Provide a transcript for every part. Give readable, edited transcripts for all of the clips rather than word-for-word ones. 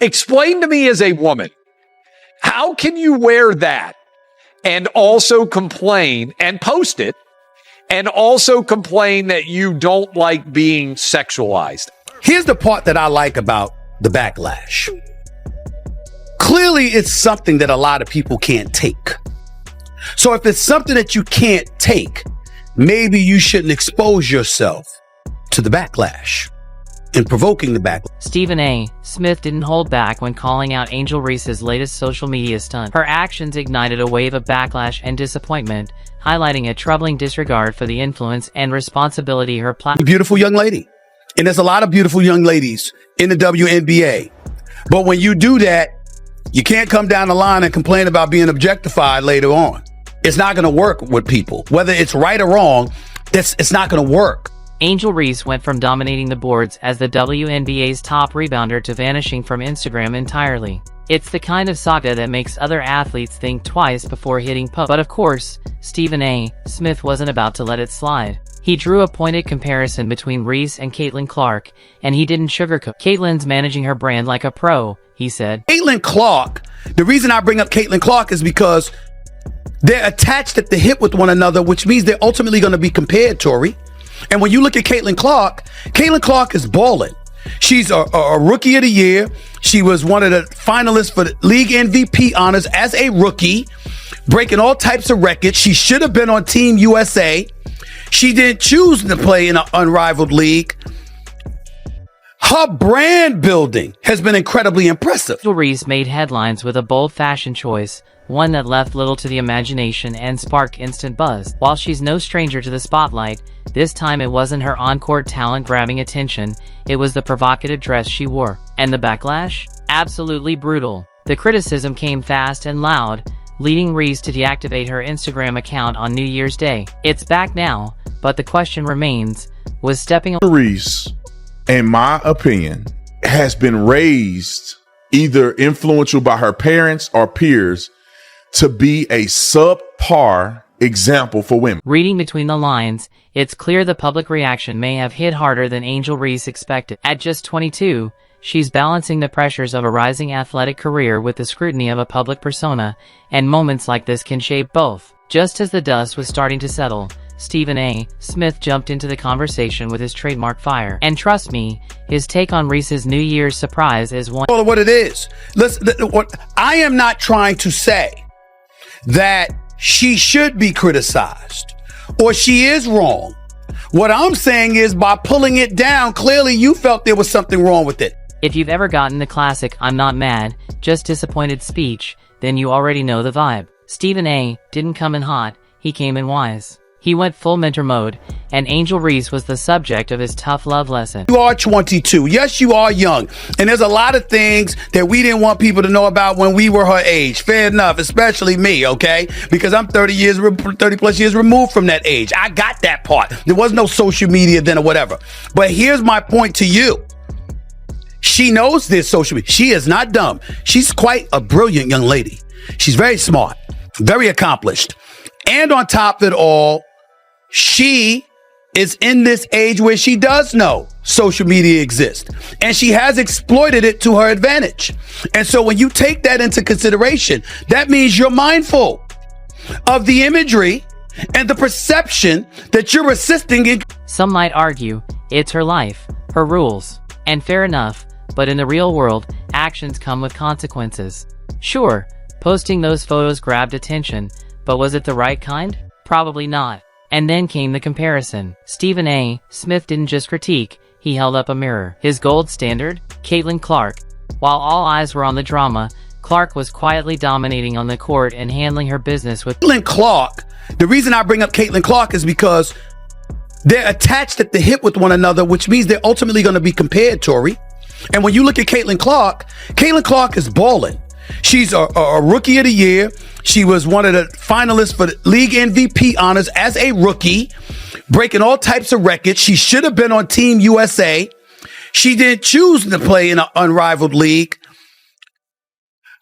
Explain to me as a woman, how can you wear that and also complain and post it and also complain that you don't like being sexualized? Here's the part that I like about the backlash. Clearly, it's something that a lot of people can't take. So if it's something that you can't take, maybe you shouldn't expose yourself to the backlash and provoking the backlash. Stephen A. Smith didn't hold back when calling out Angel Reese's latest social media stunt. Her actions ignited a wave of backlash and disappointment, highlighting a troubling disregard for the influence and responsibility her platform. Beautiful young lady. And there's a lot of beautiful young ladies in the WNBA. But when you do that, you can't come down the line and complain about being objectified later on. It's not going to work with people. Whether it's right or wrong, it's not going to work. Angel Reese went from dominating the boards as the WNBA's top rebounder to vanishing from Instagram entirely. It's the kind of saga that makes other athletes think twice before hitting post. But of course, Stephen A. Smith wasn't about to let it slide. He drew a pointed comparison between Reese and Caitlin Clark, and he didn't sugarcoat. Caitlin's managing her brand like a pro, he said. Caitlin Clark, the reason I bring up Caitlin Clark is because they're attached at the hip with one another, which means they're ultimately going to be compared, Tori. And when you look at Caitlin Clark is balling. She's a rookie of the year. She was one of the finalists for the league MVP honors as a rookie, breaking all types of records. She should have been on Team USA. She didn't choose to play in an unrivaled league. Her brand building has been incredibly impressive. Angel Reese made headlines with a bold fashion choice, one that left little to the imagination and sparked instant buzz. While she's no stranger to the spotlight, this time it wasn't her on-court talent grabbing attention, it was the provocative dress she wore. And the backlash? Absolutely brutal. The criticism came fast and loud, leading Reese to deactivate her Instagram account on New Year's Day. It's back now, but the question remains, was stepping Reese, in my opinion, has been raised either influential by her parents or peers to be a subpar example for women. Reading between the lines, it's clear the public reaction may have hit harder than Angel Reese expected. At just 22, she's balancing the pressures of a rising athletic career with the scrutiny of a public persona, and moments like this can shape both. Just as the dust was starting to settle, Stephen A. Smith jumped into the conversation with his trademark fire. And trust me, his take on Reese's New Year's surprise is one. What it is. Listen, what I am not trying to say that she should be criticized or she is wrong. What I'm saying is by pulling it down, clearly you felt there was something wrong with it. If you've ever gotten the classic "I'm not mad, just disappointed" speech, then you already know the vibe. Stephen A. didn't come in hot, he came in wise. He went full mentor mode, and Angel Reese was the subject of his tough love lesson. You are 22. Yes, you are young. And there's a lot of things that we didn't want people to know about when we were her age. Fair enough, especially me, okay? Because I'm 30 plus years removed from that age. I got that part. There was no social media then or whatever. But here's my point to you. She knows this social media. She is not dumb. She's quite a brilliant young lady. She's very smart, very accomplished. And on top of it all, she is in this age where she does know social media exists, and she has exploited it to her advantage. And so when you take that into consideration, that means you're mindful of the imagery and the perception that you're assisting in. Some might argue it's her life, her rules, and fair enough, but in the real world, actions come with consequences. Sure, posting those photos grabbed attention, but was it the right kind? Probably not. And then came the comparison. Stephen A. Smith didn't just critique, he held up a mirror. His gold standard? Caitlin Clark. While all eyes were on the drama, Clark was quietly dominating on the court and handling her business with Caitlin Clark. The reason I bring up Caitlin Clark is because they're attached at the hip with one another, which means they're ultimately going to be compared, Tori. And when you look at Caitlin Clark is balling. She's a rookie of the year. She was one of the finalists for the league MVP honors as a rookie, breaking all types of records. She should have been on Team USA. She didn't choose to play in an unrivaled league.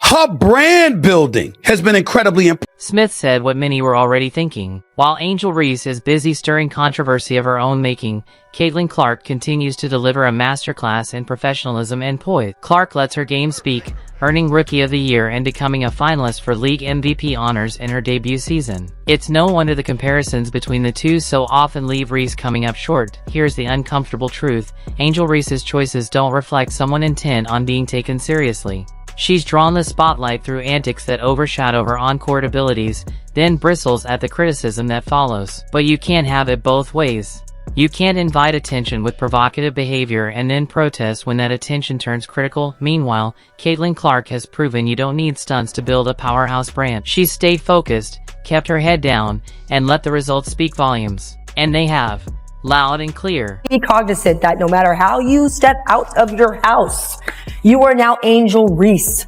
Her brand building has been incredibly impressive. Smith said what many were already thinking. While Angel Reese is busy stirring controversy of her own making, Caitlin Clark continues to deliver a masterclass in professionalism and poise. Clark lets her game speak, earning Rookie of the Year and becoming a finalist for league MVP honors in her debut season. It's no wonder the comparisons between the two so often leave Reese coming up short. Here's the uncomfortable truth: Angel Reese's choices don't reflect someone intent on being taken seriously. She's drawn the spotlight through antics that overshadow her on-court abilities, then bristles at the criticism that follows. But you can't have it both ways. You can't invite attention with provocative behavior and then protest when that attention turns critical. Meanwhile, Caitlin Clark has proven you don't need stunts to build a powerhouse brand. She's stayed focused, kept her head down, and let the results speak volumes. And they have. Loud and clear. Be cognizant that no matter how you step out of your house, you are now Angel Reese.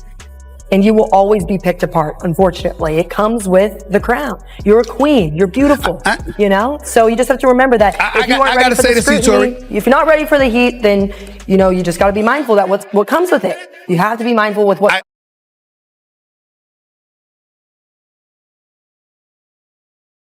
And you will always be picked apart, unfortunately. It comes with the crown. You're a queen. You're beautiful. You know? So you just have to remember that if you aren't ready for the scrutiny, if you're not ready for the heat, then, you know, you just got to be mindful that what comes with it. You have to be mindful with what